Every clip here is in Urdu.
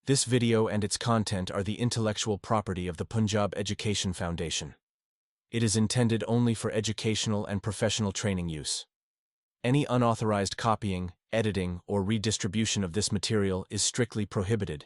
This video and its content are the intellectual property of the Punjab Education Foundation. It is intended only for educational and professional training use. Any unauthorized copying, editing, or redistribution of this material is strictly prohibited.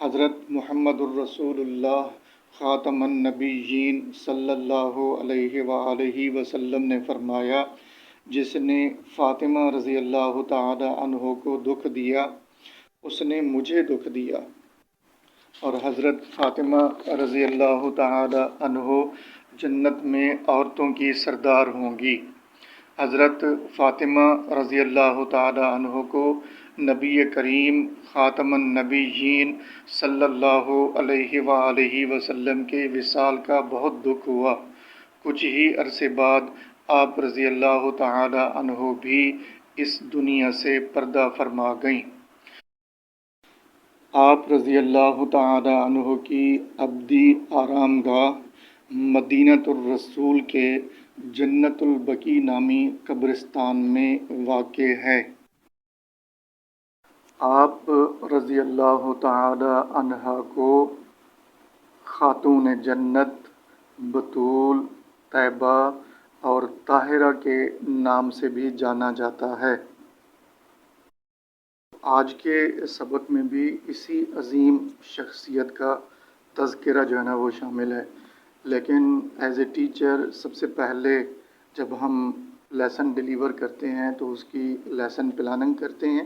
حضرت محمد الرسول اللہ خاتم النبیین صلی اللہ علیہ وآلہ وسلم نے فرمایا، جس نے فاطمہ رضی اللہ تعالی عنہ کو دکھ دیا اس نے مجھے دکھ دیا، اور حضرت فاطمہ رضی اللہ تعالی عنہ جنت میں عورتوں کی سردار ہوں گی۔ حضرت فاطمہ رضی اللہ تعالی عنہ کو نبی کریم خاتم النبیین صلی اللہ علیہ وآلہ وسلم کے وصال کا بہت دکھ ہوا۔ کچھ ہی عرصے بعد آپ رضی اللہ تعالی عنہ بھی اس دنیا سے پردہ فرما گئیں۔ آپ رضی اللہ تعالی عنہ کی ابدی آرام گاہ مدینۃ الرسول کے جنت البقیع نامی قبرستان میں واقع ہے۔ آپ رضی اللہ تعالی عنہ کو خاتون جنت، بطول، طیبہ اور طاہرہ کے نام سے بھی جانا جاتا ہے۔ آج کے سبق میں بھی اسی عظیم شخصیت کا تذکرہ جو ہے نا وہ شامل ہے، لیکن ایز اے ٹیچر سب سے پہلے جب ہم لیسن ڈیلیور کرتے ہیں تو اس کی لیسن پلاننگ کرتے ہیں،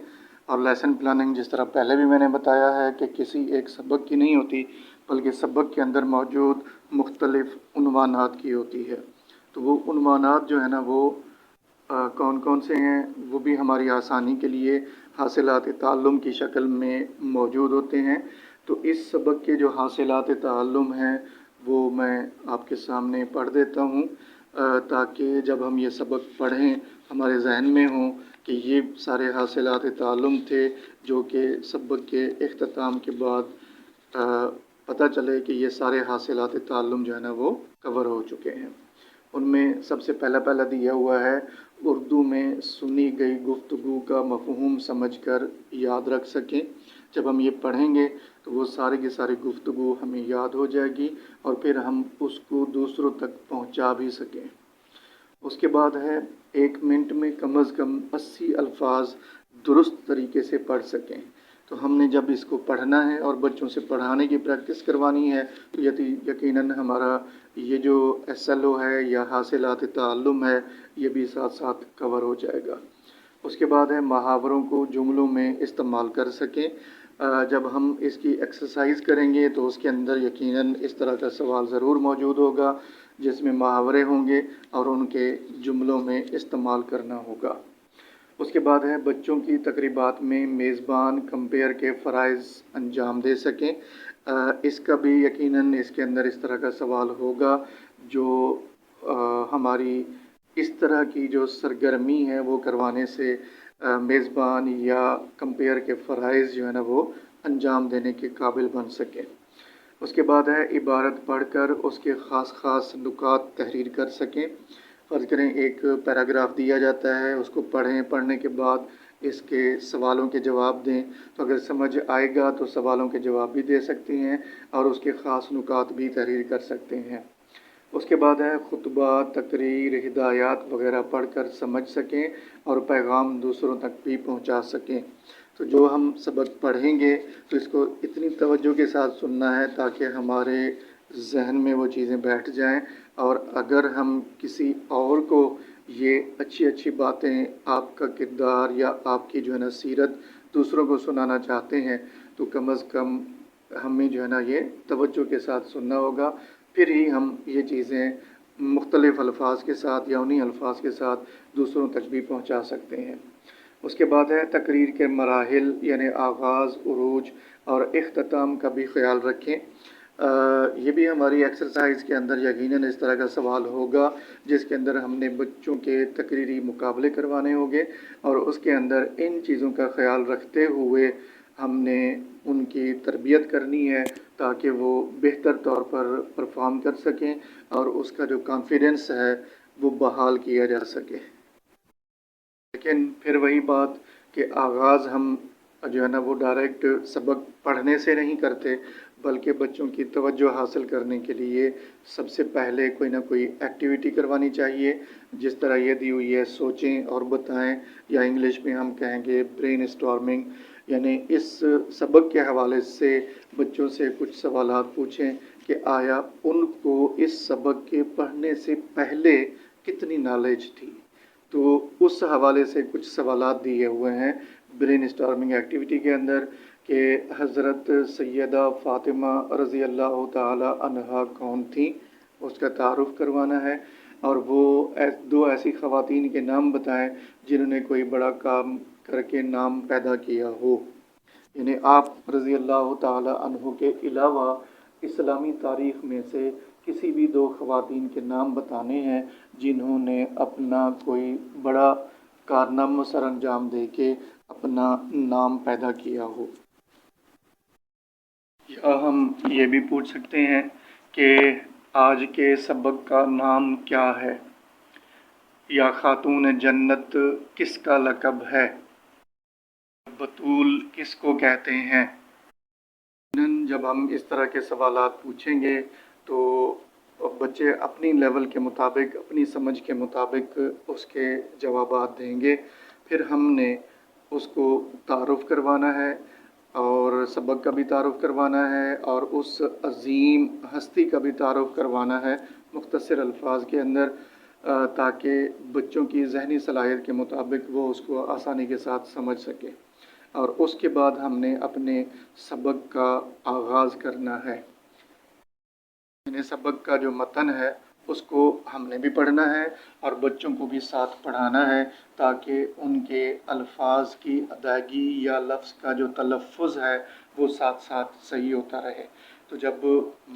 اور لیسن پلاننگ جس طرح پہلے بھی میں نے بتایا ہے کہ کسی ایک سبق کی نہیں ہوتی، بلکہ سبق کے اندر موجود مختلف عنوانات کی ہوتی ہے۔ تو وہ عنوانات جو ہے نا وہ کون کون سے ہیں وہ بھی ہماری آسانی کے لیے حاصلات تعلم کی شکل میں موجود ہوتے ہیں۔ تو اس سبق کے جو حاصلات تعلم ہیں وہ میں آپ کے سامنے پڑھ دیتا ہوں، تاکہ جب ہم یہ سبق پڑھیں ہمارے ذہن میں ہوں کہ یہ سارے حاصلات تعلم تھے جو کہ سبق کے اختتام کے بعد پتہ چلے کہ یہ سارے حاصلات تعلم جو ہے نا وہ کور ہو چکے ہیں۔ ان میں سب سے پہلا دیا ہوا ہے، اردو میں سنی گئی گفتگو کا مفہوم سمجھ کر یاد رکھ سکیں۔ جب ہم یہ پڑھیں گے تو وہ سارے کی ساری گفتگو ہمیں یاد ہو جائے گی اور پھر ہم اس کو دوسروں تک پہنچا بھی سکیں۔ اس کے بعد ہے 1 منٹ میں کم از کم 80 الفاظ درست طریقے سے پڑھ سکیں۔ تو ہم نے جب اس کو پڑھنا ہے اور بچوں سے پڑھانے کی پریکٹس کروانی ہے تو یقیناً ہمارا یہ جو SLO ہے یا حاصلات تعلم ہے یہ بھی ساتھ ساتھ کور ہو جائے گا۔ اس کے بعد ہے محاوروں کو جملوں میں استعمال کر سکیں۔ جب ہم اس کی ایکسرسائز کریں گے تو اس کے اندر یقیناً اس طرح کا سوال ضرور موجود ہوگا جس میں محاورے ہوں گے اور ان کے جملوں میں استعمال کرنا ہوگا۔ اس کے بعد ہے بچوں کی تقریبات میں میزبان کمپیئر کے فرائض انجام دے سکیں۔ اس کا بھی یقیناً اس کے اندر اس طرح کا سوال ہوگا جو ہماری اس طرح کی جو سرگرمی ہے وہ کروانے سے میزبان یا کمپیئر کے فرائض جو ہے نا وہ انجام دینے کے قابل بن سکیں۔ اس کے بعد ہے عبارت پڑھ کر اس کے خاص خاص نکات تحریر کر سکیں۔ فرض کریں ایک پیراگراف دیا جاتا ہے، اس کو پڑھنے کے بعد اس کے سوالوں کے جواب دیں، تو اگر سمجھ آئے گا تو سوالوں کے جواب بھی دے سکتے ہیں اور اس کے خاص نکات بھی تحریر کر سکتے ہیں۔ اس کے بعد ہے خطبہ، تقریر، ہدایات وغیرہ پڑھ کر سمجھ سکیں اور پیغام دوسروں تک بھی پہنچا سکیں۔ تو جو ہم سبق پڑھیں گے تو اس کو اتنی توجہ کے ساتھ سننا ہے تاکہ ہمارے ذہن میں وہ چیزیں بیٹھ جائیں، اور اگر ہم کسی اور کو یہ اچھی باتیں، آپ کا کردار یا آپ کی جو ہے نا سیرت دوسروں کو سنانا چاہتے ہیں تو کم از کم ہمیں جو ہے نا یہ توجہ کے ساتھ سننا ہوگا، پھر ہی ہم یہ چیزیں مختلف الفاظ کے ساتھ یا انہی الفاظ کے ساتھ دوسروں تک بھی پہنچا سکتے ہیں۔ اس کے بعد ہے تقریر کے مراحل یعنی آغاز، عروج اور اختتام کا بھی خیال رکھیں۔ یہ بھی ہماری ایکسرسائز کے اندر یقیناً اس طرح کا سوال ہوگا جس کے اندر ہم نے بچوں کے تقریری مقابلے کروانے ہوں گے، اور اس کے اندر ان چیزوں کا خیال رکھتے ہوئے ہم نے ان کی تربیت کرنی ہے تاکہ وہ بہتر طور پر پرفارم کر سکیں اور اس کا جو کانفیڈنس ہے وہ بحال کیا جا سکے۔ لیکن پھر وہی بات کہ آغاز ہم جو ہے نا وہ ڈائریکٹ سبق پڑھنے سے نہیں کرتے، بلکہ بچوں کی توجہ حاصل کرنے کے لیے سب سے پہلے کوئی نہ کوئی ایکٹیویٹی کروانی چاہیے، جس طرح یہ دی ہوئی ہے سوچیں اور بتائیں، یا انگلش میں ہم کہیں گے برین اسٹارمنگ۔ یعنی اس سبق کے حوالے سے بچوں سے کچھ سوالات پوچھیں کہ آیا ان کو اس سبق کے پڑھنے سے پہلے کتنی نالج تھی. تو اس حوالے سے کچھ سوالات دیے ہوئے ہیں برین اسٹارمنگ ایکٹیویٹی کے اندر کہ حضرت سیدہ فاطمہ رضی اللہ تعالی عنہا کون تھیں، اس کا تعارف کروانا ہے، اور وہ دو ایسی خواتین کے نام بتائیں جنہوں نے کوئی بڑا کام کر کے نام پیدا کیا ہو. یعنی آپ رضی اللہ تعالی عنہ کے علاوہ اسلامی تاریخ میں سے کسی بھی دو خواتین کے نام بتانے ہیں جنہوں نے اپنا کوئی بڑا کارنامہ سر انجام دے کے اپنا نام پیدا کیا ہو. یا ہم یہ بھی پوچھ سکتے ہیں کہ آج کے سبق کا نام کیا ہے، یا خاتون جنت کس کا لقب ہے، بطول کس کو کہتے ہیں. جب ہم اس طرح کے سوالات پوچھیں گے تو بچے اپنی لیول کے مطابق، اپنی سمجھ کے مطابق اس کے جوابات دیں گے. پھر ہم نے اس کو تعارف کروانا ہے، اور سبق کا بھی تعارف کروانا ہے، اور اس عظیم ہستی کا بھی تعارف کروانا ہے مختصر الفاظ کے اندر، تاکہ بچوں کی ذہنی صلاحیت کے مطابق وہ اس کو آسانی کے ساتھ سمجھ سکے. اور اس کے بعد ہم نے اپنے سبق کا آغاز کرنا ہے. یعنی سبق کا جو متن ہے اس کو ہم نے بھی پڑھنا ہے اور بچوں کو بھی ساتھ پڑھانا ہے، تاکہ ان کے الفاظ کی ادائیگی یا لفظ کا جو تلفظ ہے وہ ساتھ ساتھ صحیح ہوتا رہے. تو جب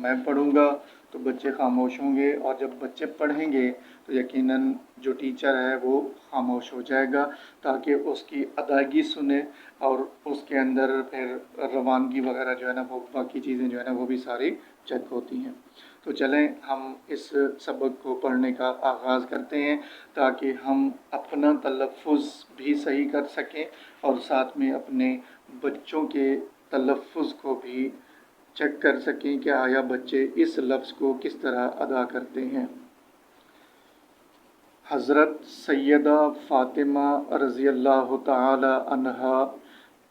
میں پڑھوں گا تو بچے خاموش ہوں گے، اور جب بچے پڑھیں گے تو یقیناً جو ٹیچر ہے وہ خاموش ہو جائے گا، تاکہ اس کی ادائیگی سنے، اور اس کے اندر پھر روانگی وغیرہ جو ہے نا، وہ باقی چیزیں جو ہے نا وہ بھی ساری چیک ہوتی ہیں. تو چلیں ہم اس سبق کو پڑھنے کا آغاز کرتے ہیں، تاکہ ہم اپنا تلفظ بھی صحیح کر سکیں اور ساتھ میں اپنے بچوں کے تلفظ کو بھی چیک کر سکیں کہ آیا بچے اس لفظ کو کس طرح ادا کرتے ہیں. حضرت سیدہ فاطمہ رضی اللہ تعالی عنہا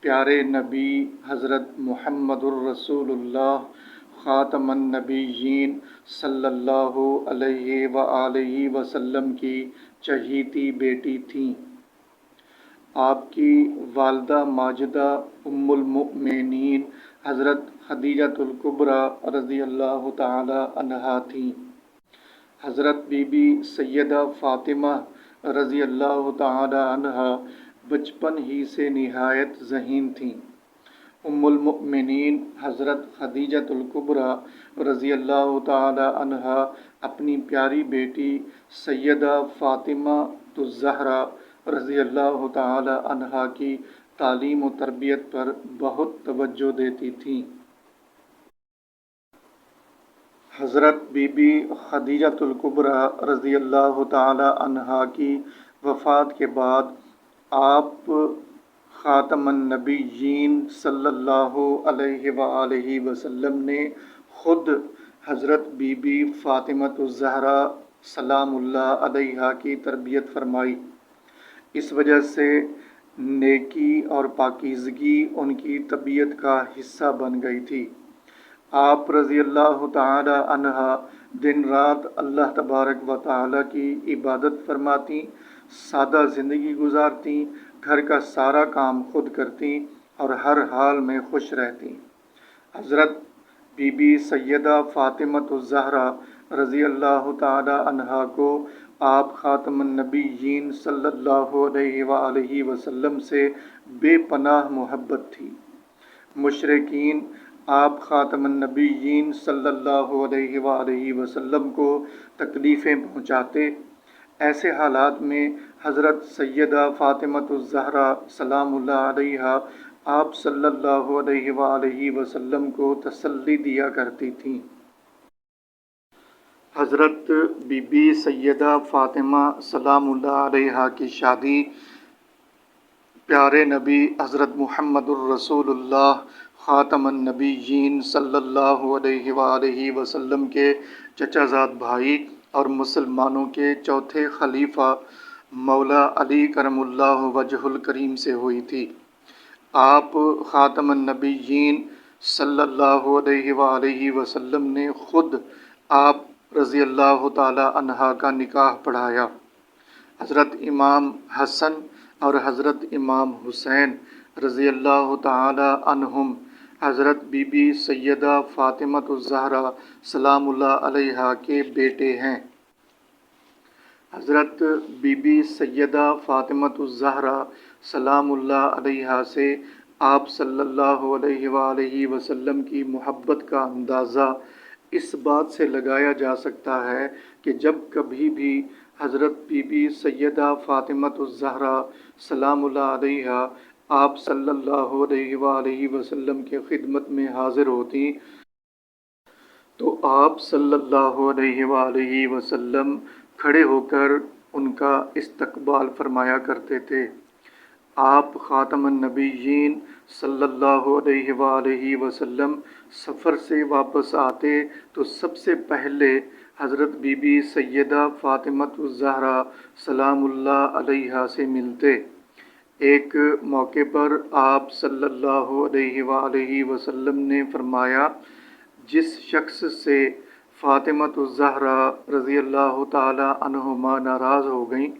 پیارے نبی حضرت محمد الرسول اللہ خاتم النبیین صلی اللہ علیہ وآلہ وسلم کی چہیتی بیٹی تھیں. آپ کی والدہ ماجدہ ام المؤمنین حضرت خدیجۃ الکبریٰ رضی اللہ تعالی عنہا تھیں. حضرت بی بی سیدہ فاطمہ رضی اللہ تعالی عنہا بچپن ہی سے نہایت ذہین تھیں. ام المؤمنین حضرت خدیجۃ الکبریٰ رضی اللہ تعالی عنہا اپنی پیاری بیٹی سیدہ فاطمہ الزہرا رضی اللہ تعالی عنہا کی تعلیم و تربیت پر بہت توجہ دیتی تھیں. حضرت بی بی خدیجۃ الکبریٰ رضی اللہ تعالی عنہا کی وفات کے بعد آپ خاتم النبیین صلی اللہ علیہ وآلہ وسلم نے خود حضرت بی بی فاطمہ الزہرا سلام اللہ علیہا کی تربیت فرمائی. اس وجہ سے نیکی اور پاکیزگی ان کی طبیعت کا حصہ بن گئی تھی. آپ رضی اللہ تعالی عنہا دن رات اللہ تبارک و تعالی کی عبادت فرماتی، سادہ زندگی گزارتی، گھر کا سارا کام خود کرتی اور ہر حال میں خوش رہتی. حضرت بی بی سیدہ فاطمہ الزہرا رضی اللہ تعالی عنہا کو آپ خاتم النبیین صلی اللہ علیہ وآلہ وسلم سے بے پناہ محبت تھی. مشرکین آپ خاتم النبیین صلی اللہ علیہ وآلہ وسلم کو تکلیفیں پہنچاتے. ایسے حالات میں حضرت سیدہ فاطمہ الزہرا سلام اللہ علیہا آپ صلی اللہ علیہ وآلہ وسلم کو تسلی دیا کرتی تھیں. حضرت بی بی سیدہ فاطمہ سلام اللہ علیہا کی شادی پیارے نبی حضرت محمد الرسول اللہ خاتم النبیین صلی اللہ علیہ وآلہ وسلم کے چچا زاد بھائی اور مسلمانوں کے چوتھے خلیفہ مولا علی کرم اللہ وجہ الکریم سے ہوئی تھی. آپ خاتم النبیین صلی اللہ علیہ وآلہ وسلم نے خود آپ رضی اللہ تعالی عنہ کا نکاح پڑھایا۔ حضرت امام حسن اور حضرت امام حسین رضی اللہ تعالی عنہم حضرت بی بی سیدہ فاطمۃ الزہرا سلام اللہ علیہا کے بیٹے ہیں۔ حضرت بی بی سیدہ فاطمۃ الزہرا سلام اللہ علیہا سے آپ صلی اللہ علیہ وآلہ وسلم کی محبت کا اندازہ اس بات سے لگایا جا سکتا ہے کہ جب کبھی بھی حضرت بی بی سیدہ فاطمۃ الزہرا سلام اللہ علیہا آپ صلی اللہ علیہ وآلہ وسلم کے خدمت میں حاضر ہوتی تو آپ صلی اللہ علیہ وآلہ وسلم کھڑے ہو کر ان کا استقبال فرمایا کرتے تھے۔ آپ خاتم النبیین صلی اللہ علیہ وآلہ وسلم سفر سے واپس آتے تو سب سے پہلے حضرت بی بی سیدہ فاطمۃ الزہرا سلام اللہ علیہا سے ملتے۔ ایک موقع پر آپ صلی اللہ علیہ وآلہ وسلم نے فرمایا، جس شخص سے فاطمۃ الزہرا رضی اللہ تعالی عنہما ناراض ہو گئیں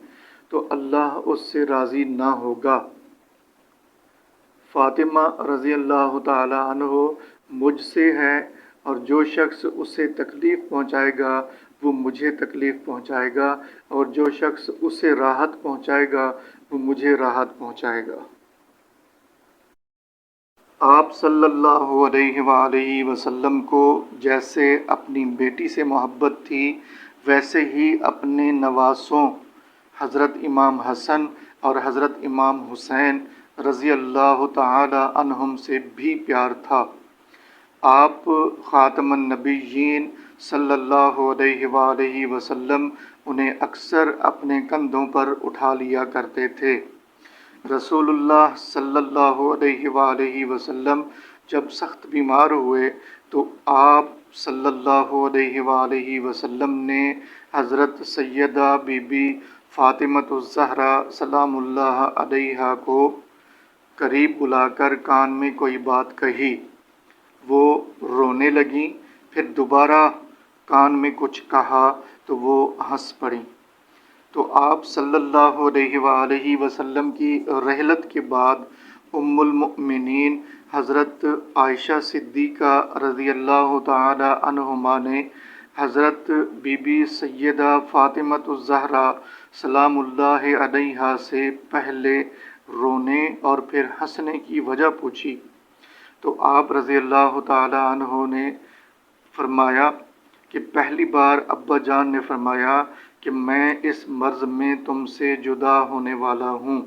تو اللہ اس سے راضی نہ ہوگا۔ فاطمہ رضی اللہ تعالی عنہ مجھ سے ہے اور جو شخص اسے تکلیف پہنچائے گا وہ مجھے تکلیف پہنچائے گا، اور جو شخص اسے راحت پہنچائے گا وہ مجھے راحت پہنچائے گا۔ آپ صلی اللہ علیہ وآلہ وسلم کو جیسے اپنی بیٹی سے محبت تھی ویسے ہی اپنے نواسوں حضرت امام حسن اور حضرت امام حسین رضی اللہ تعالی عنہم سے بھی پیار تھا۔ آپ خاتم النبیین صلی اللہ علیہ وآلہ وسلم انہیں اکثر اپنے کندھوں پر اٹھا لیا کرتے تھے۔ رسول اللہ صلی اللہ علیہ وآلہ وسلم جب سخت بیمار ہوئے تو آپ صلی اللہ علیہ وآلہ وسلم نے حضرت سیدہ بی بی فاطمۃ الزہرا سلام اللہ علیہا کو قریب بلا کر کان میں کوئی بات کہی۔ وہ رونے لگیں، پھر دوبارہ کان میں کچھ کہا تو وہ ہنس پڑیں۔ تو آپ صلی اللہ علیہ وآلہ وسلم کی رحلت کے بعد ام المؤمنین حضرت عائشہ صدیقہ رضی اللہ تعالی عنہما نے حضرت بی بی سیدہ فاطمۃ الزہرا سلام اللہ علیہا سے پہلے رونے اور پھر ہنسنے کی وجہ پوچھی تو آپ رضی اللہ تعالی عنہ نے فرمایا کہ پہلی بار ابا جان نے فرمایا کہ میں اس مرض میں تم سے جدا ہونے والا ہوں۔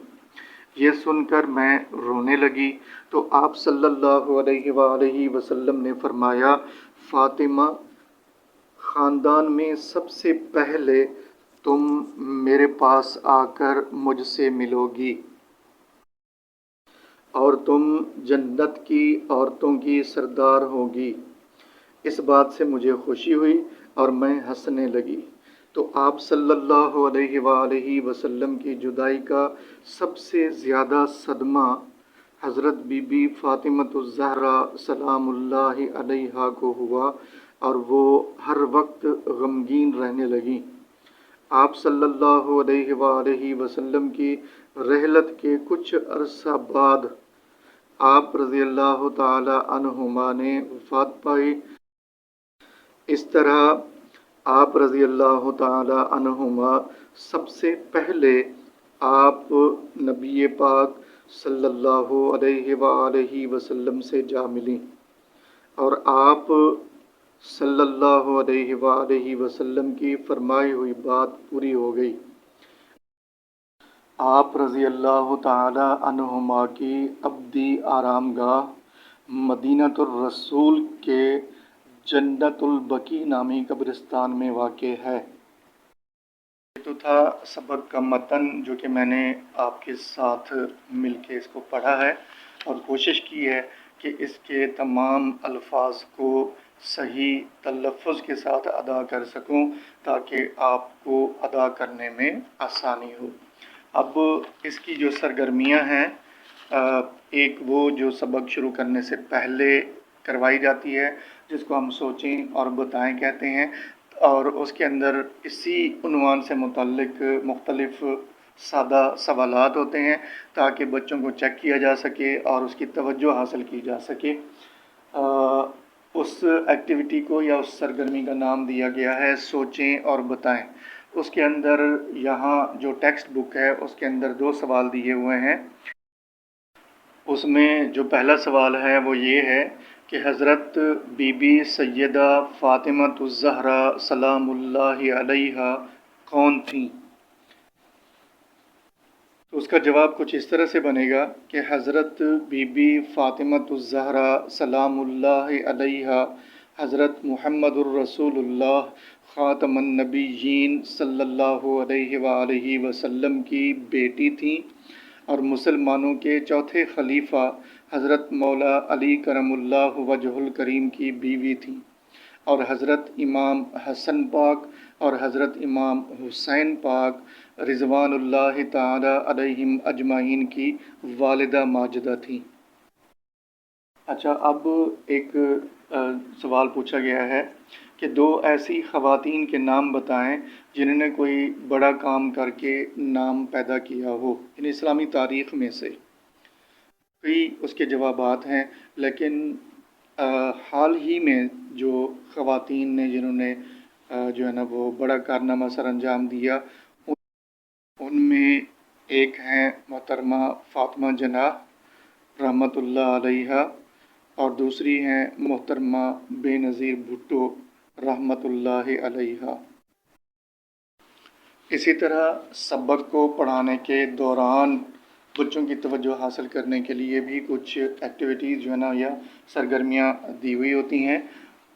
یہ سن کر میں رونے لگی تو آپ صلی اللہ علیہ وآلہ وسلم نے فرمایا، فاطمہ، خاندان میں سب سے پہلے تم میرے پاس آ کر مجھ سے ملو گی اور تم جنت کی عورتوں کی سردار ہوگی۔ اس بات سے مجھے خوشی ہوئی اور میں ہنسنے لگی۔ تو آپ صلی اللہ علیہ وآلہ وسلم کی جدائی کا سب سے زیادہ صدمہ حضرت بی بی فاطمۃ الزہرا سلام اللہ علیہا کو ہوا اور وہ ہر وقت غمگین رہنے لگیں۔ آپ صلی اللہ علیہ وآلہ وسلم کی رحلت کے کچھ عرصہ بعد آپ رضی اللہ تعالی عنہما نے وفات پائی۔ اس طرح آپ رضی اللہ تعالی عنہما سب سے پہلے آپ نبی پاک صلی اللہ علیہ وآلہ وسلم سے جا ملیں اور آپ صلی اللہ علیہ وآلہ وسلم کی فرمائی ہوئی بات پوری ہو گئی۔ آپ رضی اللہ تعالی عنہما کی ابدی آرام گاہ مدینۃ الرسول کے جنت البقیع نامی قبرستان میں واقع ہے۔ یہ تو تھا سبق کا متن جو کہ میں نے آپ کے ساتھ مل کے اس کو پڑھا ہے اور کوشش کی ہے کہ اس کے تمام الفاظ کو صحیح تلفظ کے ساتھ ادا کر سکوں تاکہ آپ کو ادا کرنے میں آسانی ہو۔ اب اس کی جو سرگرمیاں ہیں ایک وہ جو سبق شروع کرنے سے پہلے کروائی جاتی ہے جس کو ہم سوچیں اور بتائیں کہتے ہیں، اور اس کے اندر اسی عنوان سے متعلق مختلف سادہ سوالات ہوتے ہیں تاکہ بچوں کو چیک کیا جا سکے اور اس کی توجہ حاصل کی جا سکے۔ اس ایکٹیویٹی کو یا اس سرگرمی کا نام دیا گیا ہے سوچیں اور بتائیں۔ اس کے اندر یہاں جو ٹیکسٹ بک ہے اس کے اندر 2 سوال دیے ہوئے ہیں۔ اس میں جو پہلا سوال ہے وہ یہ ہے کہ حضرت بی بی سیدہ فاطمۃ الزہرا سلام اللہ علیہا کون تھیں؟ تو اس کا جواب کچھ اس طرح سے بنے گا کہ حضرت بی بی فاطمۃ الزہرا سلام اللہ علیہا حضرت محمد الرسول اللہ خاتم النبیین صلی اللہ علیہ وآلہ وسلم کی بیٹی تھیں اور مسلمانوں کے چوتھے خلیفہ حضرت مولا علی کرم اللہ وجہ الکریم کی بیوی تھیں، اور حضرت امام حسن پاک اور حضرت امام حسین پاک رضوان اللہ تعالی علیہم اجمعین کی والدہ ماجدہ تھیں۔ اچھا، اب ایک سوال پوچھا گیا ہے کہ 2 ایسی خواتین کے نام بتائیں جنہوں نے کوئی بڑا کام کر کے نام پیدا کیا ہو، یعنی اسلامی تاریخ میں سے۔ کئی اس کے جوابات ہیں، لیکن حال ہی میں جو خواتین نے جنہوں نے جو ہے نا وہ بڑا کارنامہ سر انجام دیا، ان میں ایک ہیں محترمہ فاطمہ جناح رحمۃ اللہ علیہا، اور دوسری ہیں محترمہ بے نظیر بھٹو رحمۃ اللہ علیہا۔ اسی طرح سبق کو پڑھانے کے دوران بچوں کی توجہ حاصل کرنے کے لیے بھی کچھ ایکٹیویٹیز جو ہے نا یا سرگرمیاں دی ہوئی ہوتی ہیں،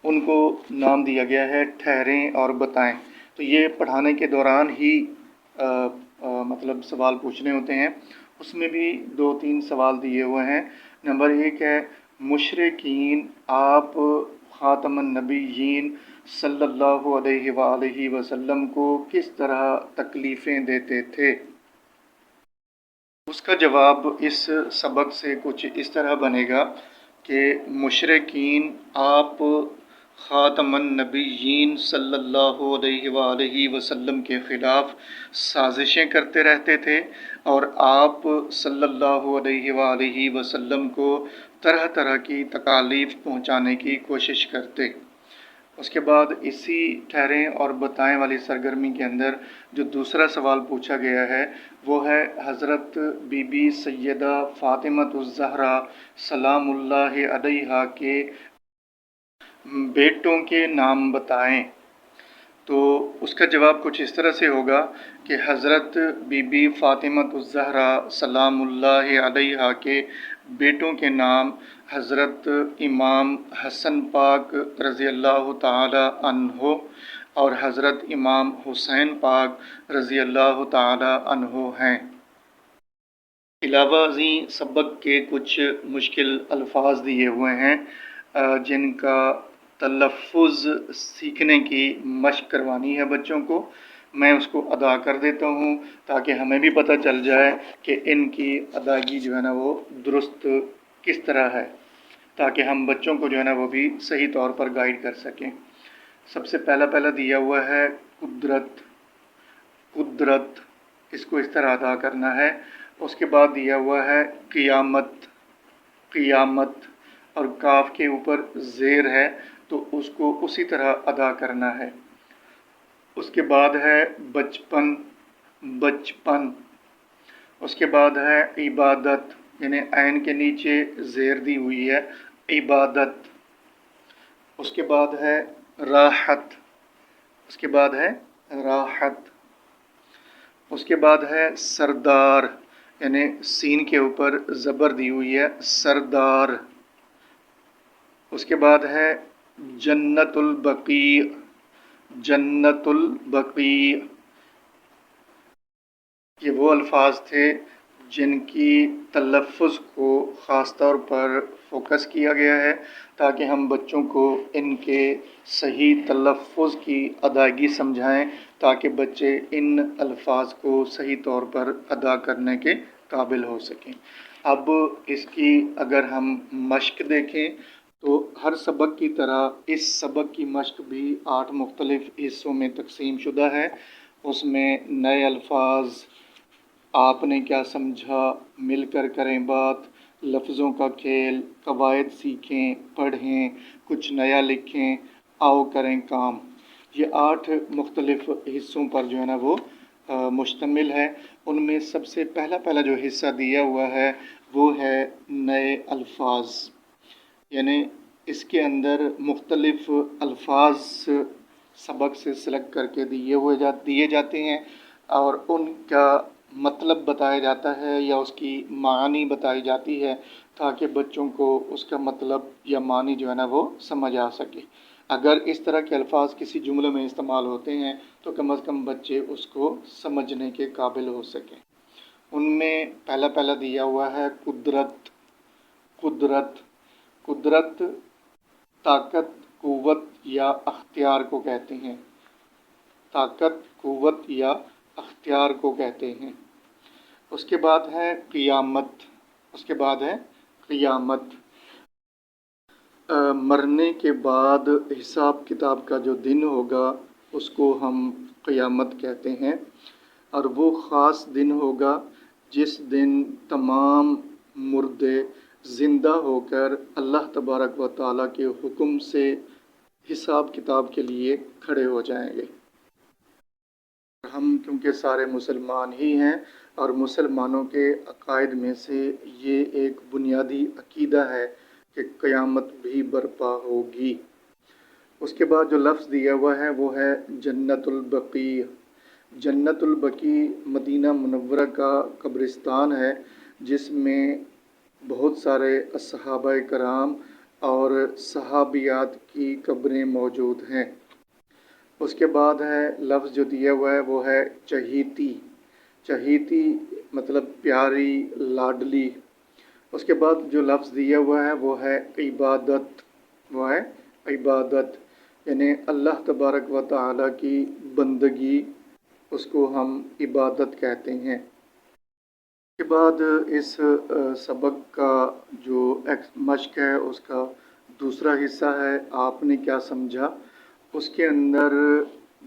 ان کو نام دیا گیا ہے ٹھہریں اور بتائیں۔ تو یہ پڑھانے کے دوران ہی مطلب سوال پوچھنے ہوتے ہیں۔ اس میں بھی 2-3 سوال دیے ہوئے ہیں۔ نمبر 1 ہے مشرکین آپ خاتم النبیین صلی اللہ علیہ وآلہ وسلم کو کس طرح تکلیفیں دیتے تھے؟ اس کا جواب اس سبق سے کچھ اس طرح بنے گا کہ مشرکین آپ خاتم النبیین صلی اللہ علیہ وآلہ وسلم کے خلاف سازشیں کرتے رہتے تھے اور آپ صلی اللہ علیہ وآلہ وسلم کو طرح طرح کی تکالیف پہنچانے کی کوشش کرتے۔ اس کے بعد اسی ٹھہریں اور بتائیں والی سرگرمی کے اندر جو دوسرا سوال پوچھا گیا ہے وہ ہے حضرت بی بی سیدہ فاطمۃ الزہرا سلام اللہ علیہا کے بیٹوں کے نام بتائیں۔ تو اس کا جواب کچھ اس طرح سے ہوگا کہ حضرت بی بی فاطمۃ الزہرا سلام اللہ علیہا کے بیٹوں کے نام حضرت امام حسن پاک رضی اللہ تعالی عنہ اور حضرت امام حسین پاک رضی اللہ تعالی عنہ ہیں۔ علاوہ ازیں سبق کے کچھ مشکل الفاظ دیے ہوئے ہیں جن کا تلفظ سیکھنے کی مشق کروانی ہے بچوں کو۔ میں اس کو ادا کر دیتا ہوں تاکہ ہمیں بھی پتہ چل جائے کہ ان کی ادائیگی جو ہے نا وہ درست کس طرح ہے، تاکہ ہم بچوں کو جو ہے نا وہ بھی صحیح طور پر گائیڈ کر سکیں۔ سب سے پہلا دیا ہوا ہے قدرت، قدرت اس کو اس طرح ادا کرنا ہے۔ اس کے بعد دیا ہوا ہے قیامت، قیامت، اور کاف کے اوپر زیر ہے تو اس کو اسی طرح ادا کرنا ہے۔ اس کے بعد ہے بچپن، بچپن۔ اس کے بعد ہے عبادت، یعنی عین کے نیچے زیر دی ہوئی ہے عبادت۔ اس کے بعد ہے راحت، اس کے بعد ہے راحت۔ اس کے بعد ہے سردار، یعنی سین کے اوپر زبر دی ہوئی ہے سردار۔ اس کے بعد ہے جنت البقیع، جنت البقیع۔ یہ وہ الفاظ تھے جن کی تلفظ کو خاص طور پر فوکس کیا گیا ہے تاکہ ہم بچوں کو ان کے صحیح تلفظ کی ادائیگی سمجھائیں تاکہ بچے ان الفاظ کو صحیح طور پر ادا کرنے کے قابل ہو سکیں۔ اب اس کی اگر ہم مشق دیکھیں تو ہر سبق کی طرح اس سبق کی مشق بھی 8 مختلف حصوں میں تقسیم شدہ ہے۔ اس میں نئے الفاظ، آپ نے کیا سمجھا، مل کر کریں بات، لفظوں کا کھیل، قواعد سیکھیں، پڑھیں، کچھ نیا لکھیں، آؤ کریں کام، یہ 8 مختلف حصوں پر جو ہے نا وہ مشتمل ہے۔ ان میں سب سے پہلا جو حصہ دیا ہوا ہے وہ ہے نئے الفاظ، یعنی اس کے اندر مختلف الفاظ سبق سے سلیکٹ کر کے دیے جاتے ہیں اور ان کا مطلب بتایا جاتا ہے یا اس کی معانی بتائی جاتی ہے تاکہ بچوں کو اس کا مطلب یا معنی جو ہے نا وہ سمجھ آ سکے۔ اگر اس طرح کے الفاظ کسی جملے میں استعمال ہوتے ہیں تو کم از کم بچے اس کو سمجھنے کے قابل ہو سکیں۔ ان میں پہلا دیا ہوا ہے قدرت۔ قدرت طاقت، قوت یا اختیار کو کہتے ہیں۔ طاقت، قوت یا اختیار کو کہتے ہیں۔ اس کے بعد ہے قیامت۔ مرنے کے بعد حساب کتاب کا جو دن ہوگا اس کو ہم قیامت کہتے ہیں، اور وہ خاص دن ہوگا جس دن تمام مردے زندہ ہو کر اللہ تبارک و تعالیٰ کے حکم سے حساب کتاب کے لیے کھڑے ہو جائیں گے۔ ہم کیونکہ سارے مسلمان ہی ہیں اور مسلمانوں کے عقائد میں سے یہ ایک بنیادی عقیدہ ہے کہ قیامت بھی برپا ہوگی۔ اس کے بعد جو لفظ دیا ہوا ہے وہ ہے جنت البقیع۔ جنت البقیع مدینہ منورہ کا قبرستان ہے جس میں بہت سارے صحابہ کرام اور صحابیات کی قبریں موجود ہیں۔ اس کے بعد ہے لفظ جو دیا ہوا ہے وہ ہے چہیتی۔ چہیتی مطلب پیاری، لاڈلی۔ اس کے بعد جو لفظ دیا ہوا ہے وہ ہے عبادت۔ یعنی اللہ تبارک و تعالیٰ کی بندگی، اس کو ہم عبادت کہتے ہیں۔ اس کے بعد اس سبق کا جو مشق ہے اس کا دوسرا حصہ ہے آپ نے کیا سمجھا۔ اس کے اندر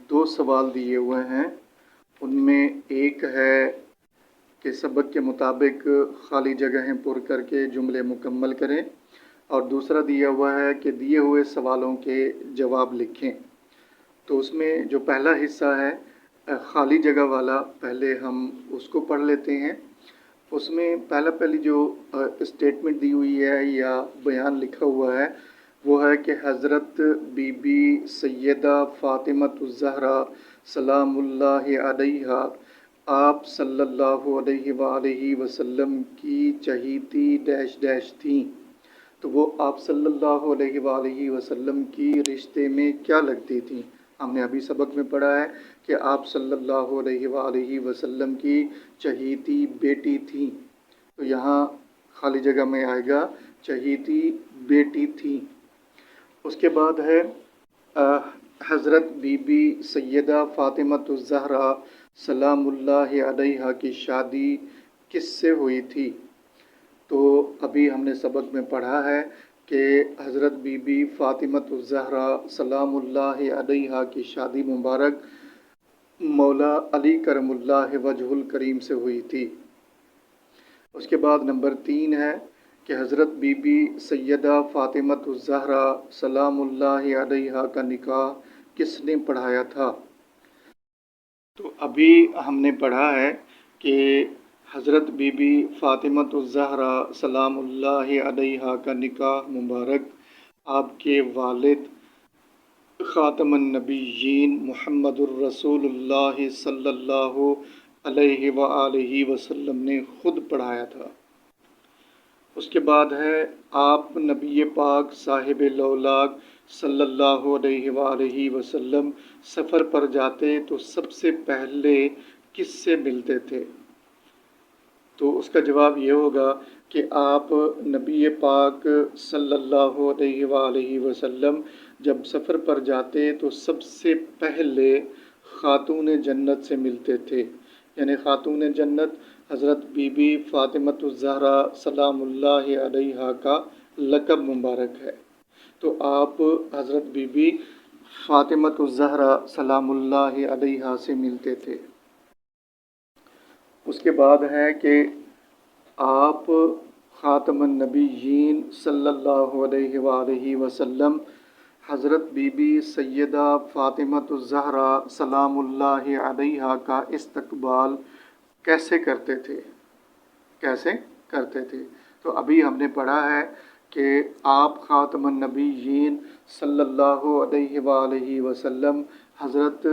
2 سوال دیے ہوئے ہیں۔ ان میں ایک ہے کہ سبق کے مطابق خالی جگہیں پر کر کے جملے مکمل کریں، اور دوسرا دیا ہوا ہے کہ دیے ہوئے سوالوں کے جواب لکھیں۔ تو اس میں جو پہلا حصہ ہے خالی جگہ والا، پہلے ہم اس کو پڑھ لیتے ہیں۔ اس میں پہلی جو اسٹیٹمنٹ دی ہوئی ہے یا بیان لکھا ہوا ہے وہ ہے کہ حضرت بی بی سیدہ فاطمۃ الزہرا سلام اللہ علیہا آپ صلی اللہ علیہ وآلہ وسلم کی چہیتی ڈیش ڈیش تھیں۔ تو وہ آپ صلی اللہ علیہ وآلہ وسلم کی رشتے میں کیا لگتی تھیں؟ ہم نے ابھی سبق میں پڑھا ہے کہ آپ صلی اللہ علیہ وآلہ وسلم کی چہیتی بیٹی تھیں، تو یہاں خالی جگہ میں آئے گا چہیتی بیٹی تھیں۔ اس کے بعد ہے حضرت بی بی سیدہ فاطمۃ الزہرا سلام اللہ علیہا کی شادی کس سے ہوئی تھی؟ تو ابھی ہم نے سبق میں پڑھا ہے کہ حضرت بی بی فاطمۃ الزہرا سلام اللہ علیہا کی شادی مبارک مولا علی کرم اللہ وجہ الکریم سے ہوئی تھی۔ اس کے بعد نمبر 3 ہے کہ حضرت بی بی سیدہ فاطمۃ الزہرا سلام اللہ علیہا کا نکاح کس نے پڑھایا تھا؟ تو ابھی ہم نے پڑھا ہے کہ حضرت بی بی فاطمۃ الزہرا سلام اللہ علیہا کا نکاح مبارک آپ کے والد خاتم النبیین محمد الرسول اللہ صلی اللہ علیہ وآلہ وسلم نے خود پڑھایا تھا۔ اس کے بعد ہے آپ نبی پاک صاحب لولاک صلی اللہ علیہ وآلہ وسلم سفر پر جاتے تو سب سے پہلے کس سے ملتے تھے؟ تو اس کا جواب یہ ہوگا کہ آپ نبی پاک صلی اللہ علیہ وآلہ وسلم جب سفر پر جاتے تو سب سے پہلے خاتون جنت سے ملتے تھے، یعنی خاتون جنت حضرت بی بی فاطمۃ الزہرا سلام اللہ علیہا کا لقب مبارک ہے۔ تو آپ حضرت بی بی فاطمۃ الزہرا سلام اللہ علیہا سے ملتے تھے۔ اس کے بعد ہے کہ آپ خاتم النبیین صلی اللہ علیہ وآلہ وسلم حضرت بی بی سیدہ فاطمۃ الزہرا سلام اللہ علیہا کا استقبال کیسے کرتے تھے؟ تو ابھی ہم نے پڑھا ہے کہ آپ خاتم النبیین صلی اللہ علیہ وآلہ وسلم حضرت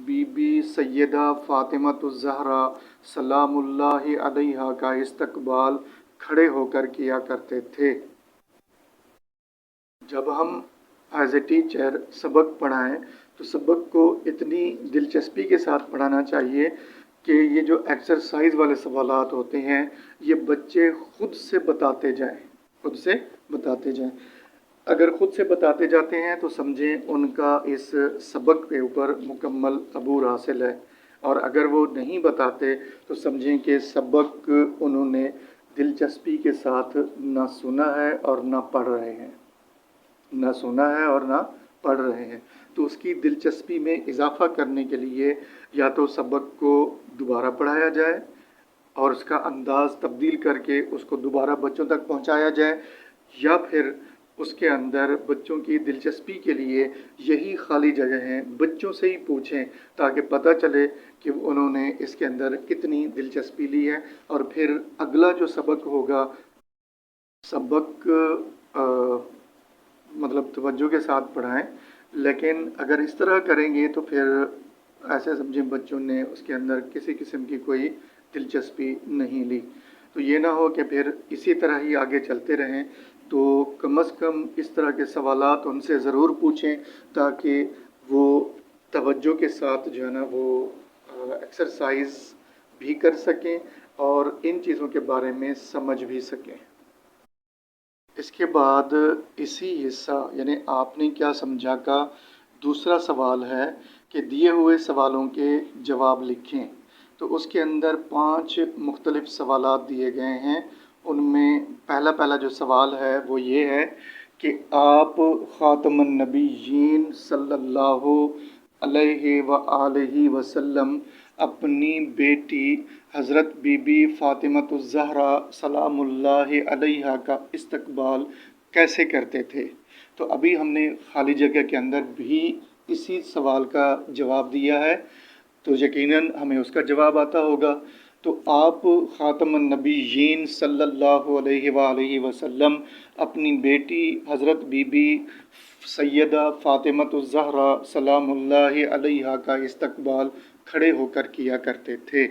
بی بی سیدہ فاطمۃ الزہرا سلام اللہ علیہا کا استقبال کھڑے ہو کر کیا کرتے تھے۔ جب ہم ایز اے ٹیچر سبق پڑھائیں تو سبق کو اتنی دلچسپی کے ساتھ پڑھانا چاہیے کہ یہ جو ایکسرسائز والے سوالات ہوتے ہیں یہ بچے خود سے بتاتے جائیں۔ اگر خود سے بتاتے جاتے ہیں تو سمجھیں ان کا اس سبق کے اوپر مکمل عبور حاصل ہے، اور اگر وہ نہیں بتاتے تو سمجھیں کہ سبق انہوں نے دلچسپی کے ساتھ نہ سنا ہے اور نہ پڑھ رہے ہیں۔ تو اس کی دلچسپی میں اضافہ کرنے کے لیے یا تو سبق کو دوبارہ پڑھایا جائے اور اس کا انداز تبدیل کر کے اس کو دوبارہ بچوں تک پہنچایا جائے، یا پھر اس کے اندر بچوں کی دلچسپی کے لیے یہی خالی جگہ ہیں بچوں سے ہی پوچھیں تاکہ پتہ چلے کہ انہوں نے اس کے اندر کتنی دلچسپی لی ہے، اور پھر اگلا جو سبق ہوگا مطلب توجہ کے ساتھ پڑھائیں۔ لیکن اگر اس طرح کریں گے تو پھر ایسے سمجھیں بچوں نے اس کے اندر کسی قسم کی کوئی دلچسپی نہیں لی، تو یہ نہ ہو کہ پھر اسی طرح ہی آگے چلتے رہیں۔ تو کم از کم اس طرح کے سوالات ان سے ضرور پوچھیں تاکہ وہ توجہ کے ساتھ جو ہے نا وہ ایکسرسائز بھی کر سکیں اور ان چیزوں کے بارے میں سمجھ بھی سکیں۔ اس کے بعد اسی حصہ یعنی آپ نے کیا سمجھا کا دوسرا سوال ہے کہ دیے ہوئے سوالوں کے جواب لکھیں۔ تو اس کے اندر 5 مختلف سوالات دیے گئے ہیں۔ ان میں پہلا جو سوال ہے وہ یہ ہے کہ آپ خاتم النبیین صلی اللہ علیہ وآلہ وسلم اپنی بیٹی حضرت بی بی فاطمۃ الزہرا سلام اللہ علیہا کا استقبال کیسے کرتے تھے؟ تو ابھی ہم نے خالی جگہ کے اندر بھی اسی سوال کا جواب دیا ہے، تو یقیناً ہمیں اس کا جواب آتا ہوگا۔ تو آپ خاتم النبیین صلی اللہ علیہ وآلہ وسلم اپنی بیٹی حضرت بی بی سیدہ فاطمۃ الزہرا سلام اللہ علیہا کا استقبال کھڑے ہو کر کیا کرتے تھے۔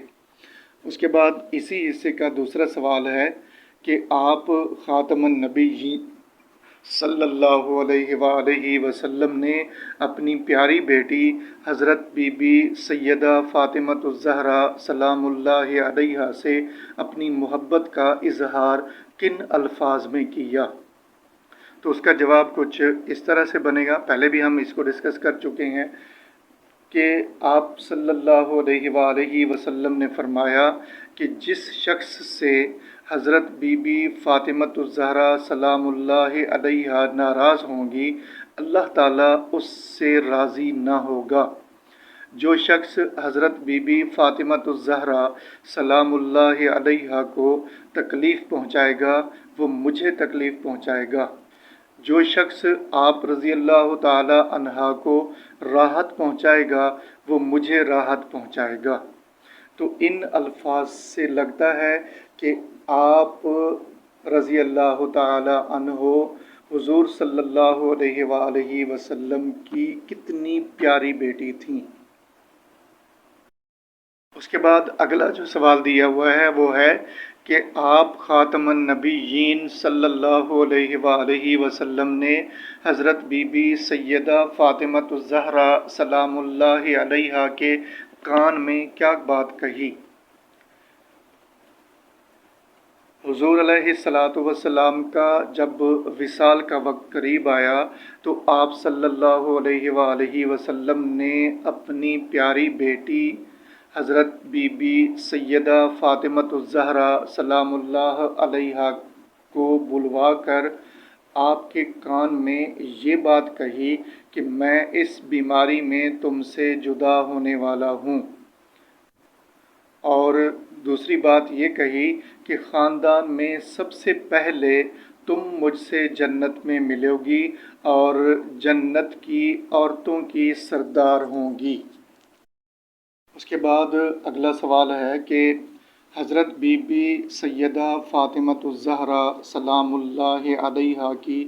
اس کے بعد اسی حصے کا دوسرا سوال ہے کہ آپ خاتم النبیین صلی اللہ علیہ وآلہ وسلم نے اپنی پیاری بیٹی حضرت بی بی سیدہ فاطمۃ الزہرا سلام اللہ علیہا سے اپنی محبت کا اظہار کن الفاظ میں کیا؟ تو اس کا جواب کچھ اس طرح سے بنے گا۔ پہلے بھی ہم اس کو ڈسکس کر چکے ہیں کہ آپ صلی اللہ علیہ وآلہ وسلم نے فرمایا کہ جس شخص سے حضرت بی بی فاطمۃ الزہرا سلام اللہ علیہا ناراض ہوں گی، اللہ تعالیٰ اس سے راضی نہ ہوگا۔ جو شخص حضرت بی بی فاطمۃ الزہرا سلام اللہ علیہا کو تکلیف پہنچائے گا وہ مجھے تکلیف پہنچائے گا۔ جو شخص آپ رضی اللہ تعالی عنہا کو راحت پہنچائے گا وہ مجھے راحت پہنچائے گا۔ تو ان الفاظ سے لگتا ہے کہ آپ رضی اللہ تعالی عنہ حضور صلی اللہ علیہ وآلہ وسلم کی کتنی پیاری بیٹی تھیں۔ اس کے بعد اگلا جو سوال دیا ہوا ہے وہ ہے کہ آپ خاتم النبیین صلی اللہ علیہ وآلہ وسلم نے حضرت بی بی سیدہ فاطمۃ الزہرا سلام اللہ علیہا کے کان میں کیا بات کہی؟ حضور علیہ الصلاۃ والسلام کا جب وصال کا وقت قریب آیا تو آپ صلی اللہ علیہ وآلہ وسلم نے اپنی پیاری بیٹی حضرت بی بی سیدہ فاطمۃ الزہرا سلام اللہ علیہا کو بلوا کر آپ کے کان میں یہ بات کہی کہ میں اس بیماری میں تم سے جدا ہونے والا ہوں، اور دوسری بات یہ کہی کہ خاندان میں سب سے پہلے تم مجھ سے جنت میں ملو گی اور جنت کی عورتوں کی سردار ہوں گی۔ اس کے بعد اگلا سوال ہے کہ حضرت بی بی سیدہ فاطمۃ الزہرا سلام اللہ علیہا کی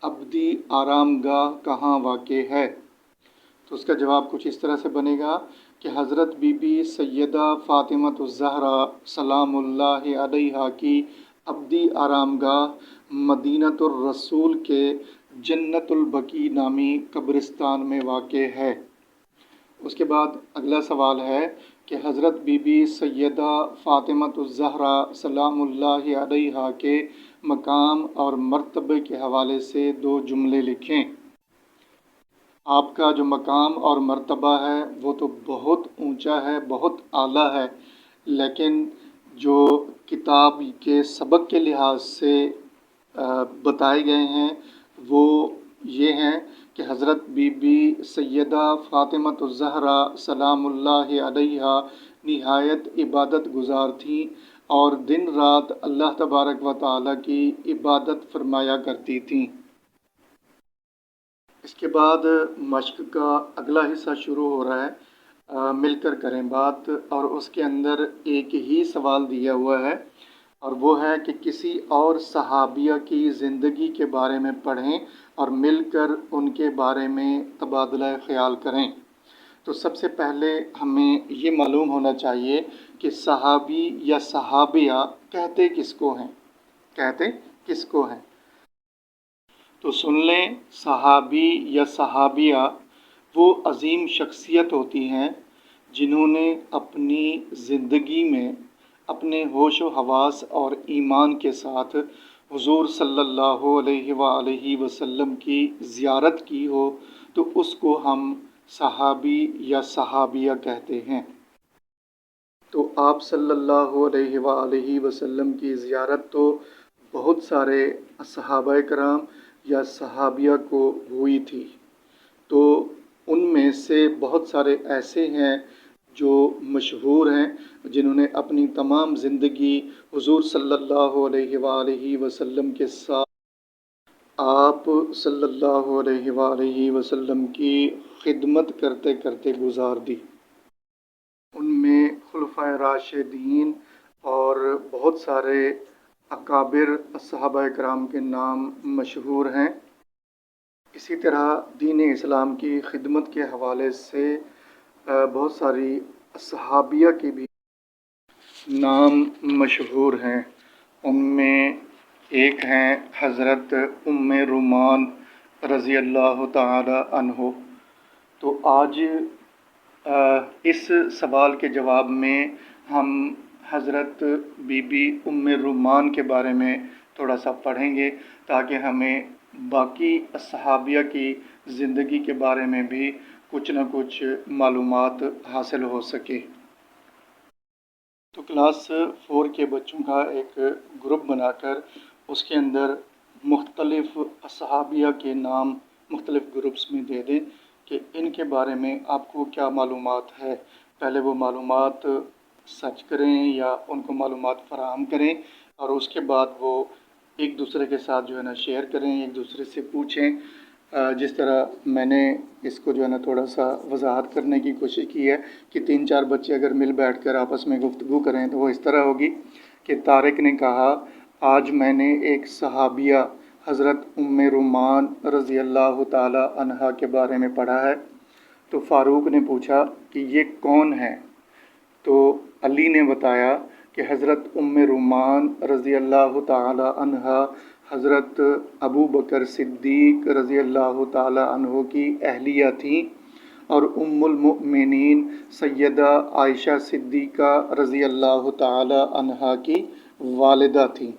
ابدی آرام گاہ کہاں واقع ہے؟ تو اس کا جواب کچھ اس طرح سے بنے گا کہ حضرت بی بی سیدہ فاطمۃ الزہرا سلام اللہ علیہا کی ابدی آرام گاہ مدینۃ الرسول کے جنت البقیع نامی قبرستان میں واقع ہے۔ اس کے بعد اگلا سوال ہے کہ حضرت بی بی سیدہ فاطمۃ الزہرا سلام اللہ علیہا کے مقام اور مرتبے کے حوالے سے 2 جملے لکھیں۔ آپ کا جو مقام اور مرتبہ ہے وہ تو بہت اونچا ہے، بہت اعلیٰ ہے، لیکن جو کتاب کے سبق کے لحاظ سے بتائے گئے ہیں وہ یہ ہیں کہ حضرت بی بی سیدہ فاطمۃ الزہرا سلام اللہ علیہا نہایت عبادت گزار تھیں اور دن رات اللہ تبارک و تعالیٰ کی عبادت فرمایا کرتی تھیں۔ اس کے بعد مشق کا اگلا حصہ شروع ہو رہا ہے، مل کر کریں بات، اور اس کے اندر ایک ہی سوال دیا ہوا ہے اور وہ ہے کہ کسی اور صحابیہ کی زندگی کے بارے میں پڑھیں اور مل کر ان کے بارے میں تبادلہ خیال کریں۔ تو سب سے پہلے ہمیں یہ معلوم ہونا چاہیے کہ صحابی یا صحابیہ کہتے کس کو ہیں، کہتے کس کو ہیں؟ تو سن لیں، صحابی یا صحابیہ وہ عظیم شخصیت ہوتی ہیں جنہوں نے اپنی زندگی میں اپنے ہوش و حواس اور ایمان کے ساتھ حضور صلی اللہ علیہ وآلہ وسلم کی زیارت کی ہو تو اس کو ہم صحابی یا صحابیہ کہتے ہیں۔ تو آپ صلی اللہ علیہ وآلہ وسلم کی زیارت تو بہت سارے صحابہ کرام یا صحابیہ کو ہوئی تھی، تو ان میں سے بہت سارے ایسے ہیں جو مشہور ہیں جنہوں نے اپنی تمام زندگی حضور صلی اللہ علیہ وآلہ وسلم کے ساتھ آپ صلی اللہ علیہ وآلہ وسلم کی خدمت کرتے کرتے گزار دی۔ ان میں خلفائے راشدین اور بہت سارے اکابر صحابہ کرام کے نام مشہور ہیں۔ اسی طرح دین اسلام کی خدمت کے حوالے سے بہت ساری صحابیہ کے بھی نام مشہور ہیں۔ ان میں ایک ہیں حضرت ام رومان رضی اللہ تعالی عنہ۔ تو آج اس سوال کے جواب میں ہم حضرت بی بی ام رومان کے بارے میں تھوڑا سا پڑھیں گے تاکہ ہمیں باقی صحابیہ کی زندگی کے بارے میں بھی کچھ نہ کچھ معلومات حاصل ہو سکے۔ تو کلاس 4 کے بچوں کا ایک گروپ بنا کر اس کے اندر مختلف صحابیہ کے نام مختلف گروپس میں دے دیں کہ ان کے بارے میں آپ کو کیا معلومات ہے۔ پہلے وہ معلومات سرچ کریں یا ان کو معلومات فراہم کریں اور اس کے بعد وہ ایک دوسرے کے ساتھ جو ہے نا شیئر کریں، ایک دوسرے سے پوچھیں۔ جس طرح میں نے اس کو جو ہے نا تھوڑا سا وضاحت کرنے کی کوشش کی ہے کہ 3-4 بچے اگر مل بیٹھ کر آپس میں گفتگو کریں تو وہ اس طرح ہوگی کہ طارق نے کہا آج میں نے ایک صحابیہ حضرت ام رومان رضی اللہ تعالی عنہا کے بارے میں پڑھا ہے۔ تو فاروق نے پوچھا کہ یہ کون ہے؟ تو علی نے بتایا کہ حضرت ام رومان رضی اللہ تعالی عنہا حضرت ابو بکر صدیق رضی اللہ تعالی عنہ کی اہلیہ تھیں اور ام المؤمنین سیدہ عائشہ صدیقہ رضی اللہ تعالی عنہا کی والدہ تھیں۔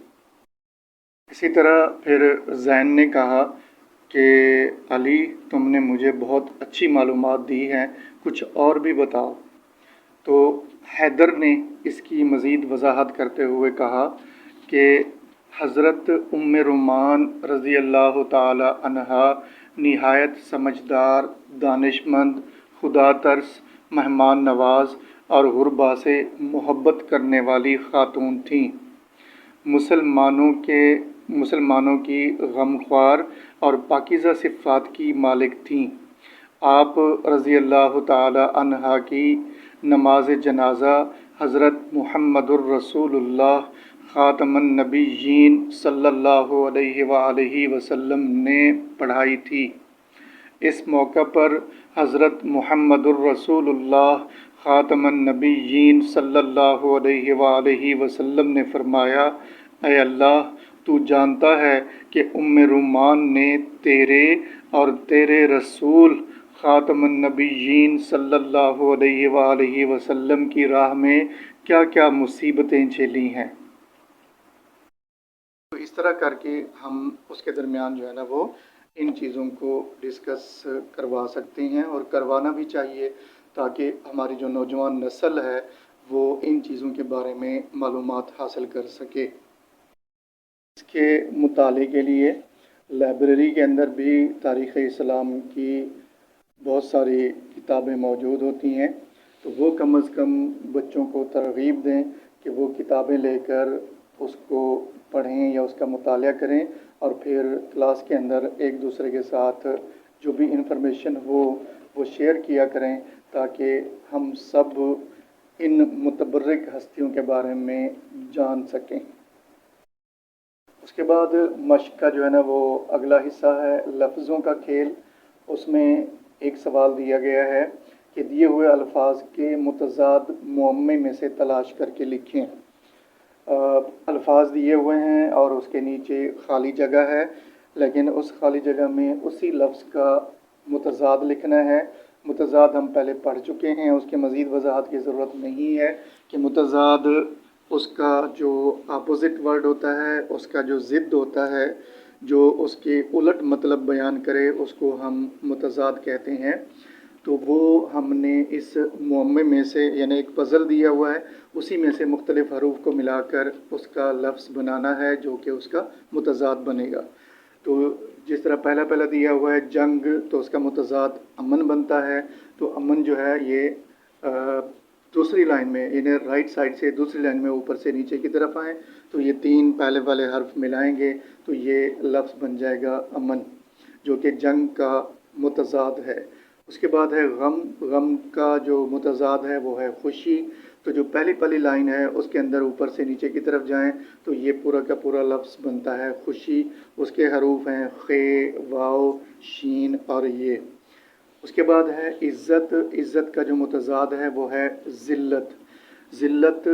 اسی طرح پھر زین نے کہا کہ علی تم نے مجھے بہت اچھی معلومات دی ہیں، کچھ اور بھی بتاؤ۔ تو حیدر نے اس کی مزید وضاحت کرتے ہوئے کہا کہ حضرت ام رومان رضی اللہ تعالی عنہا نہایت سمجھدار، دانش مند، خدا ترس، مہمان نواز اور غربا سے محبت کرنے والی خاتون تھیں۔ مسلمانوں کی غمخوار اور پاکیزہ صفات کی مالک تھیں۔ آپ رضی اللہ تعالی عنہا کی نماز جنازہ حضرت محمد الرسول اللہ خاتم النبیین صلی اللہ علیہ وآلہ وسلم نے پڑھائی تھی۔ اس موقع پر حضرت محمد الرسول اللہ خاتم النبیین صلی اللہ علیہ وآلہ وسلم نے فرمایا، اے اللہ، تو جانتا ہے کہ ام رومان نے تیرے اور تیرے رسول خاتم النبیین صلی اللہ علیہ وآلہ وسلم کی راہ میں کیا کیا مصیبتیں جھیلی ہیں۔ تو اس طرح کر کے ہم اس کے درمیان جو ہے نا وہ ان چیزوں کو ڈسکس کروا سکتے ہیں، اور کروانا بھی چاہیے تاکہ ہماری جو نوجوان نسل ہے وہ ان چیزوں کے بارے میں معلومات حاصل کر سکے۔ اس کے مطالعے کے لیے لائبریری کے اندر بھی تاریخ اسلام کی بہت ساری کتابیں موجود ہوتی ہیں، تو وہ کم از کم بچوں کو ترغیب دیں کہ وہ کتابیں لے کر اس کو پڑھیں یا اس کا مطالعہ کریں، اور پھر کلاس کے اندر ایک دوسرے کے ساتھ جو بھی انفارمیشن ہو وہ شیئر کیا کریں تاکہ ہم سب ان متبرک ہستیوں کے بارے میں جان سکیں۔ اس کے بعد مشق کا جو ہے نا وہ اگلا حصہ ہے لفظوں کا کھیل۔ اس میں ایک سوال دیا گیا ہے کہ دیے ہوئے الفاظ کے متضاد معمے میں سے تلاش کر کے لکھیں۔ الفاظ دیے ہوئے ہیں اور اس کے نیچے خالی جگہ ہے، لیکن اس خالی جگہ میں اسی لفظ کا متضاد لکھنا ہے۔ متضاد ہم پہلے پڑھ چکے ہیں، اس کے مزید وضاحت کی ضرورت نہیں ہے کہ متضاد اس کا جو اپوزٹ ورڈ ہوتا ہے، اس کا جو ضد ہوتا ہے، جو اس کے الٹ مطلب بیان کرے، اس کو ہم متضاد کہتے ہیں۔ تو وہ ہم نے اس معمے میں سے، یعنی ایک پزل دیا ہوا ہے، اسی میں سے مختلف حروف کو ملا کر اس کا لفظ بنانا ہے جو کہ اس کا متضاد بنے گا۔ تو جس طرح پہلا دیا ہوا ہے جنگ، تو اس کا متضاد امن بنتا ہے۔ تو امن جو ہے یہ دوسری لائن میں، یعنی رائٹ سائڈ سے دوسری لائن میں اوپر سے نیچے کی طرف آئیں تو یہ تین پہلے والے حرف ملائیں گے تو یہ لفظ بن جائے گا امن، جو کہ جنگ کا متضاد ہے۔ اس کے بعد ہے غم۔ غم کا جو متضاد ہے وہ ہے خوشی۔ تو جو پہلی لائن ہے اس کے اندر اوپر سے نیچے کی طرف جائیں تو یہ پورا کا پورا لفظ بنتا ہے خوشی۔ اس کے حروف ہیں خ، واو، شین اور یہ۔ اس کے بعد ہے عزت۔ عزت کا جو متضاد ہے وہ ہے ذلت۔ ذلت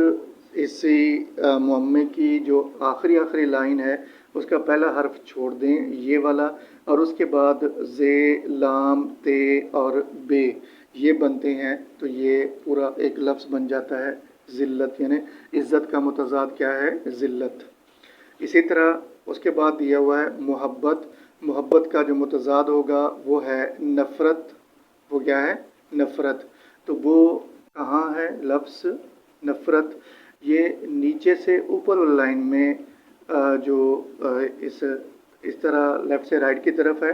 اسی معمے کی جو آخری لائن ہے اس کا پہلا حرف چھوڑ دیں، یہ والا، اور اس کے بعد زے، لام، تے اور بے، یہ بنتے ہیں تو یہ پورا ایک لفظ بن جاتا ہے ذلت، یعنی عزت کا متضاد کیا ہے؟ ذلت۔ اسی طرح اس کے بعد دیا ہوا ہے محبت۔ محبت کا جو متضاد ہوگا وہ ہے نفرت۔ وہ کیا ہے؟ نفرت۔ تو وہ کہاں ہے لفظ نفرت؟ یہ نیچے سے اوپر والی لائن میں جو اس طرح لیفٹ سے رائٹ کی طرف ہے،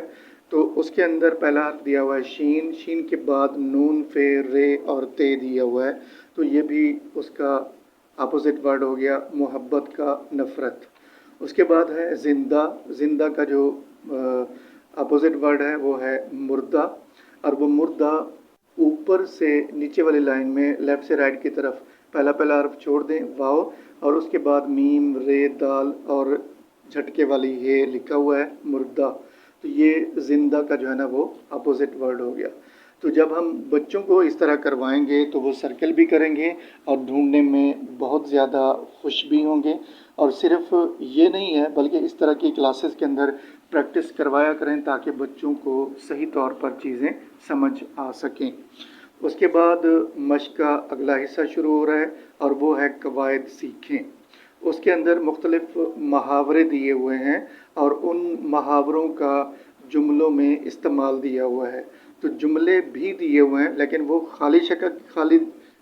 تو اس کے اندر پہلا حرف دیا ہوا ہے شین۔ شین کے بعد نون، فے، رے اور تے دیا ہوا ہے، تو یہ بھی اس کا اپوزٹ ورڈ ہو گیا محبت کا نفرت۔ اس کے بعد ہے زندہ۔ زندہ کا جو اپوزٹ ورڈ ہے وہ ہے مردہ، اور وہ مردہ اوپر سے نیچے والی لائن میں لیفٹ سے رائٹ کی طرف پہلا حرف چھوڑ دیں، واو، اور اس کے بعد میم، رے، دال اور جھٹکے والی یہ لکھا ہوا ہے مردہ۔ تو یہ زندہ کا جو ہے نا وہ اپوزٹ ورڈ ہو گیا۔ تو جب ہم بچوں کو اس طرح کروائیں گے تو وہ سرکل بھی کریں گے اور ڈھونڈنے میں بہت زیادہ خوش بھی ہوں گے۔ اور صرف یہ نہیں ہے بلکہ اس طرح کی کلاسز کے اندر پریکٹس کروایا کریں تاکہ بچوں کو صحیح طور پر چیزیں سمجھ آ سکیں۔ اس کے بعد مشق کا اگلا حصہ شروع ہو رہا ہے اور وہ ہے قواعد سیکھیں۔ اس کے اندر مختلف محاورے دیے ہوئے ہیں اور ان محاوروں کا جملوں میں استعمال دیا ہوا ہے۔ تو جملے بھی دیے ہوئے ہیں لیکن وہ خالی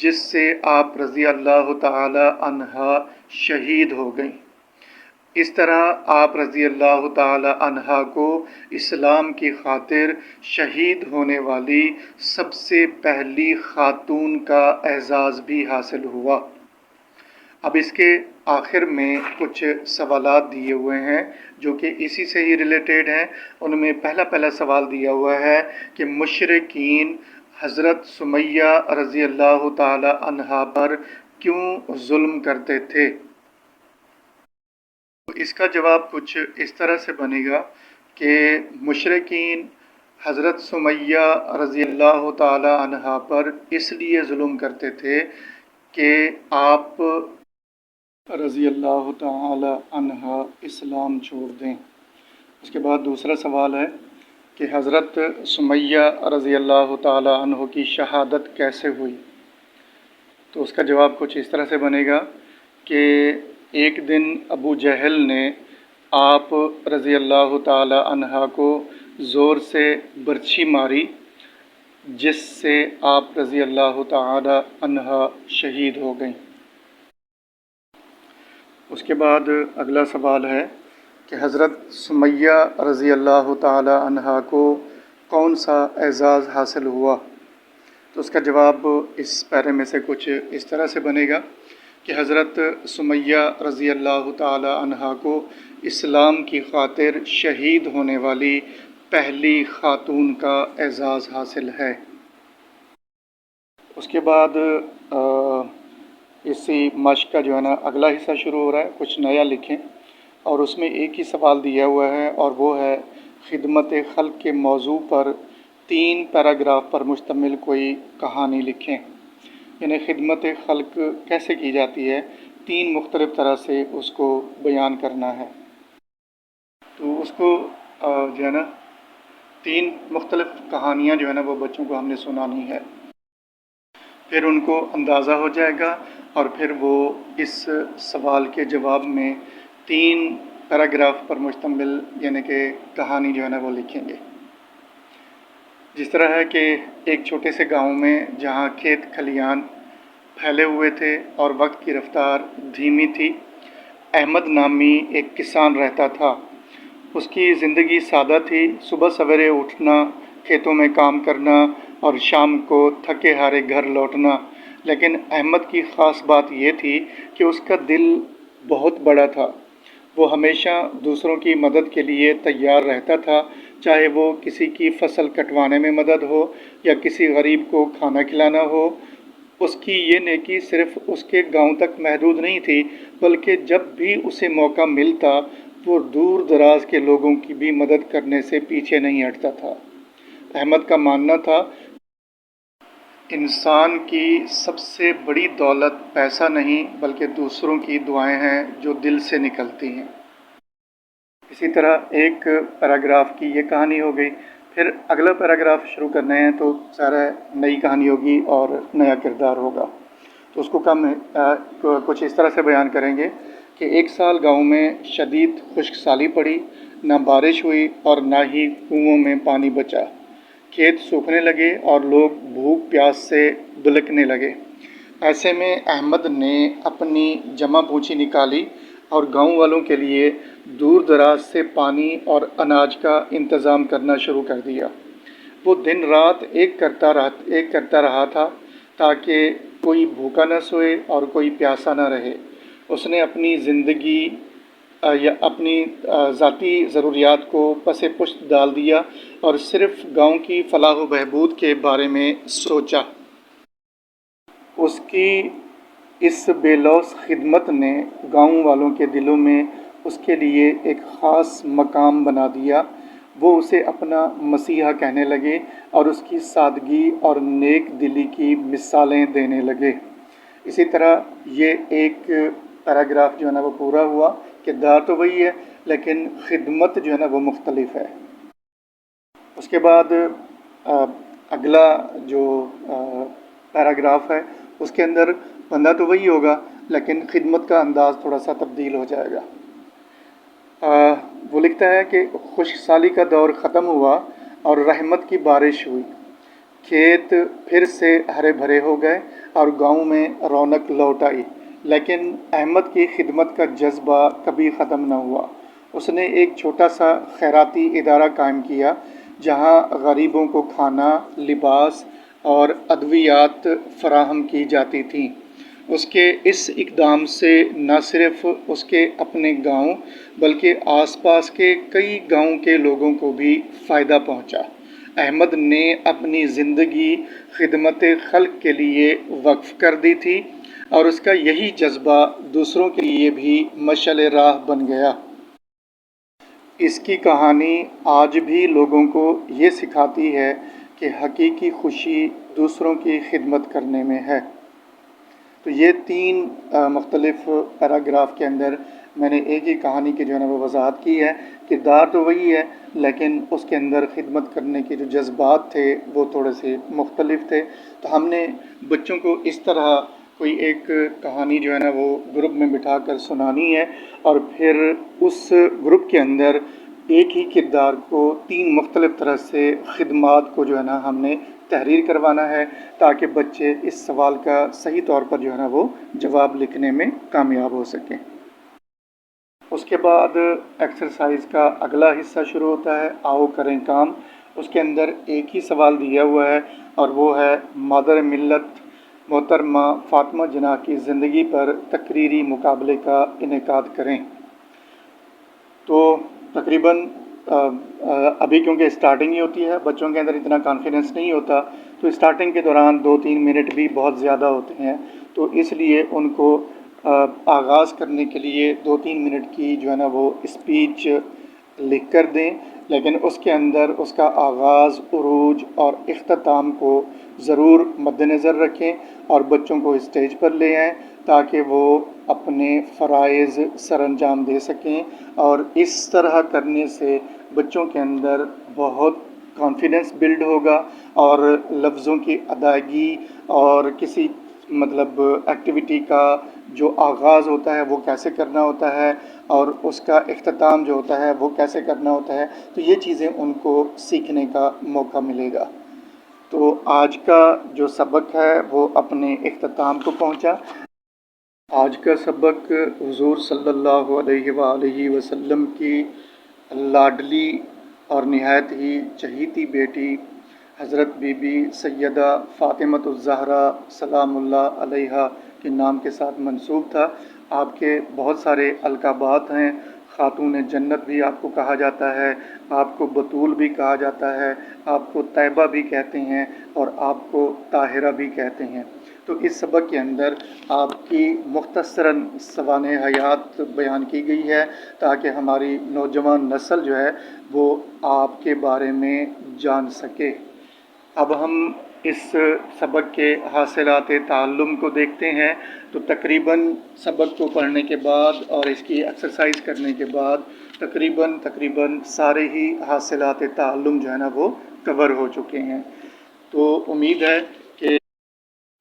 جس سے آپ رضی اللہ تعالی عنہا شہید ہو گئیں۔ اس طرح آپ رضی اللہ تعالی عنہا کو اسلام کی خاطر شہید ہونے والی سب سے پہلی خاتون کا اعزاز بھی حاصل ہوا۔ اب اس کے آخر میں کچھ سوالات دیے ہوئے ہیں جو کہ اسی سے ہی ریلیٹڈ ہیں۔ ان میں پہلا سوال دیا ہوا ہے کہ مشرکین حضرت سمیہ رضی اللہ تعالی عنہا پر کیوں ظلم کرتے تھے؟ اس کا جواب کچھ اس طرح سے بنے گا کہ مشرکین حضرت سمیہ رضی اللہ تعالی عنہا پر اس لیے ظلم کرتے تھے کہ آپ رضی اللہ تعالی عنہا اسلام چھوڑ دیں۔ اس کے بعد دوسرا سوال ہے کہ حضرت سمیہ رضی اللہ تعالی عنہ کی شہادت کیسے ہوئی؟ تو اس کا جواب کچھ اس طرح سے بنے گا کہ ایک دن ابو جہل نے آپ رضی اللہ تعالی عنہ کو زور سے برچھی ماری، جس سے آپ رضی اللہ تعالی عنہ شہید ہو گئیں۔ اس کے بعد اگلا سوال ہے کہ حضرت سمیہ رضی اللہ تعالی عنہ کو کون سا اعزاز حاصل ہوا؟ تو اس کا جواب اس پیرے میں سے کچھ اس طرح سے بنے گا کہ حضرت سمیہ رضی اللہ تعالی عنہ کو اسلام کی خاطر شہید ہونے والی پہلی خاتون کا اعزاز حاصل ہے۔ اس کے بعد اسی مشق کا جو ہے نا اگلا حصہ شروع ہو رہا ہے، کچھ نیا لکھیں، اور اس میں ایک ہی سوال دیا ہوا ہے اور وہ ہے خدمت خلق کے موضوع پر 3 پیراگراف پر مشتمل کوئی کہانی لکھیں۔ یعنی خدمت خلق کیسے کی جاتی ہے، 3 مختلف طرح سے اس کو بیان کرنا ہے۔ تو اس کو جو ہے نا 3 مختلف کہانیاں جو ہے نا وہ بچوں کو ہم نے سنانی ہے، پھر ان کو اندازہ ہو جائے گا اور پھر وہ اس سوال کے جواب میں 3 پیراگراف پر مشتمل یعنی کہ کہانی جو ہے نا وہ لکھیں گے۔ جس طرح ہے کہ ایک چھوٹے سے گاؤں میں جہاں کھیت کھلیان پھیلے ہوئے تھے اور وقت کی رفتار دھیمی تھی، احمد نامی ایک کسان رہتا تھا۔ اس کی زندگی سادہ تھی، صبح سویرے اٹھنا، کھیتوں میں کام کرنا اور شام کو تھکے ہارے گھر لوٹنا۔ لیکن احمد کی خاص بات یہ تھی کہ اس کا دل بہت بڑا تھا۔ وہ ہمیشہ دوسروں کی مدد کے لیے تیار رہتا تھا، چاہے وہ کسی کی فصل کٹوانے میں مدد ہو یا کسی غریب کو کھانا کھلانا ہو۔ اس کی یہ نیکی صرف اس کے گاؤں تک محدود نہیں تھی، بلکہ جب بھی اسے موقع ملتا وہ دور دراز کے لوگوں کی بھی مدد کرنے سے پیچھے نہیں ہٹتا تھا۔ احمد کا ماننا تھا انسان کی سب سے بڑی دولت پیسہ نہیں بلکہ دوسروں کی دعائیں ہیں جو دل سے نکلتی ہیں۔ اسی طرح ایک پیراگراف کی یہ کہانی ہو گئی، پھر اگلا پیراگراف شروع کرنے ہیں تو سارا نئی کہانی ہوگی اور نیا کردار ہوگا۔ تو اس کو کچھ اس طرح سے بیان کریں گے کہ ایک سال گاؤں میں شدید خشک سالی پڑی، نہ بارش ہوئی اور نہ ہی کنوؤں میں پانی بچا۔ کھیت سوکھنے لگے اور لوگ بھوک پیاس سے دلکنے لگے۔ ایسے میں احمد نے اپنی جمع پونچی نکالی اور گاؤں والوں کے لیے دور دراز سے پانی اور اناج کا انتظام کرنا شروع کر دیا۔ وہ دن رات ایک کرتا رہا تھا تاکہ کوئی بھوکا نہ سوئے اور کوئی پیاسا نہ رہے۔ اس نے اپنی زندگی یا اپنی ذاتی ضروریات کو پس پشت ڈال دیا اور صرف گاؤں کی فلاح و بہبود کے بارے میں سوچا۔ اس کی اس بے لوث خدمت نے گاؤں والوں کے دلوں میں اس کے لیے ایک خاص مقام بنا دیا۔ وہ اسے اپنا مسیحا کہنے لگے اور اس کی سادگی اور نیک دلی کی مثالیں دینے لگے۔ اسی طرح یہ ایک پیراگراف جو ہے نا وہ پورا ہوا۔ کردار تو وہی ہے لیکن خدمت جو ہے نا وہ مختلف ہے۔ اس کے بعد اگلا جو پیراگراف ہے اس کے اندر بندہ تو وہی ہوگا لیکن خدمت کا انداز تھوڑا سا تبدیل ہو جائے گا۔ وہ لکھتا ہے کہ خشک سالی کا دور ختم ہوا اور رحمت کی بارش ہوئی۔ کھیت پھر سے ہرے بھرے ہو گئے اور گاؤں میں رونق لوٹ آئی، لیکن احمد کی خدمت کا جذبہ کبھی ختم نہ ہوا۔ اس نے ایک چھوٹا سا خیراتی ادارہ قائم کیا جہاں غریبوں کو کھانا، لباس اور ادویات فراہم کی جاتی تھیں۔ اس کے اس اقدام سے نہ صرف اس کے اپنے گاؤں بلکہ آس پاس کے کئی گاؤں کے لوگوں کو بھی فائدہ پہنچا۔ احمد نے اپنی زندگی خدمت خلق کے لیے وقف کر دی تھی اور اس کا یہی جذبہ دوسروں کے لیے بھی مشعل راہ بن گیا۔ اس کی کہانی آج بھی لوگوں کو یہ سکھاتی ہے کہ حقیقی خوشی دوسروں کی خدمت کرنے میں ہے۔ تو یہ 3 مختلف پیراگراف کے اندر میں نے ایک ہی کہانی کی جو ہے نا وہ وضاحت کی ہے۔ کردار تو وہی ہے لیکن اس کے اندر خدمت کرنے کے جو جذبات تھے وہ تھوڑے سے مختلف تھے۔ تو ہم نے بچوں کو اس طرح کوئی ایک کہانی جو ہے نا وہ گروپ میں بٹھا کر سنانی ہے اور پھر اس گروپ کے اندر ایک ہی کردار کو 3 مختلف طرح سے خدمات کو جو ہے نا ہم نے تحریر کروانا ہے تاکہ بچے اس سوال کا صحیح طور پر جو ہے نا وہ جواب لکھنے میں کامیاب ہو سکیں۔ اس کے بعد ایکسرسائز کا اگلا حصہ شروع ہوتا ہے، آؤ کریں کام۔ اس کے اندر ایک ہی سوال دیا ہوا ہے اور وہ ہے مادر ملت محترمہ فاطمہ جناح کی زندگی پر تقریری مقابلے کا انعقاد کریں۔ تو تقریباً ابھی کیونکہ اسٹارٹنگ ہی ہوتی ہے، بچوں کے اندر اتنا کانفیڈنس نہیں ہوتا، تو اسٹارٹنگ کے دوران 2-3 منٹ بھی بہت زیادہ ہوتے ہیں، تو اس لیے ان کو آغاز کرنے کے لیے 2-3 منٹ کی جو ہے نا وہ اسپیچ لکھ کر دیں، لیکن اس کے اندر اس کا آغاز، عروج اور اختتام کو ضرور مد نظر رکھیں اور بچوں کو اسٹیج پر لے آئیں تاکہ وہ اپنے فرائض سر انجام دے سکیں، اور اس طرح کرنے سے بچوں کے اندر بہت کانفیڈنس بلڈ ہوگا اور لفظوں کی ادائیگی اور کسی مطلب ایکٹیویٹی کا جو آغاز ہوتا ہے وہ کیسے کرنا ہوتا ہے اور اس کا اختتام جو ہوتا ہے وہ کیسے کرنا ہوتا ہے، تو یہ چیزیں ان کو سیکھنے کا موقع ملے گا۔ تو آج کا جو سبق ہے وہ اپنے اختتام کو پہنچا۔ آج کا سبق حضور صلی اللہ علیہ وآلہ وسلم کی لاڈلی اور نہایت ہی چہیتی بیٹی حضرت بی بی سیدہ فاطمۃ الزہرا سلام اللہ علیہا کے نام کے ساتھ منسوب تھا۔ آپ کے بہت سارے القابات ہیں، خاتون جنت بھی آپ کو کہا جاتا ہے، آپ کو بطول بھی کہا جاتا ہے، آپ کو طیبہ بھی کہتے ہیں اور آپ کو طاہرہ بھی کہتے ہیں۔ تو اس سبق کے اندر آپ کی مختصراً سوانح حیات بیان کی گئی ہے تاکہ ہماری نوجوان نسل جو ہے وہ آپ کے بارے میں جان سکے۔ اب ہم اس سبق کے حاصلات تعلم کو دیکھتے ہیں۔ تو تقریباً سبق کو پڑھنے کے بعد اور اس کی ایکسرسائز کرنے کے بعد تقریباً سارے ہی حاصلات تعلم جو ہے نا وہ کور ہو چکے ہیں۔ تو امید ہے کہ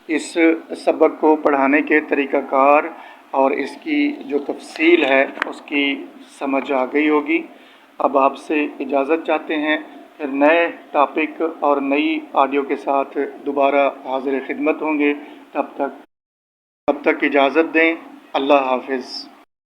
اس سبق کو پڑھانے کے طریقہ کار اور اس کی جو تفصیل ہے اس کی سمجھ آ گئی ہوگی۔ اب آپ سے اجازت چاہتے ہیں، پھر نئے ٹاپک اور نئی آڈیو کے ساتھ دوبارہ حاضر خدمت ہوں گے۔ تب تک اجازت دیں۔ اللہ حافظ۔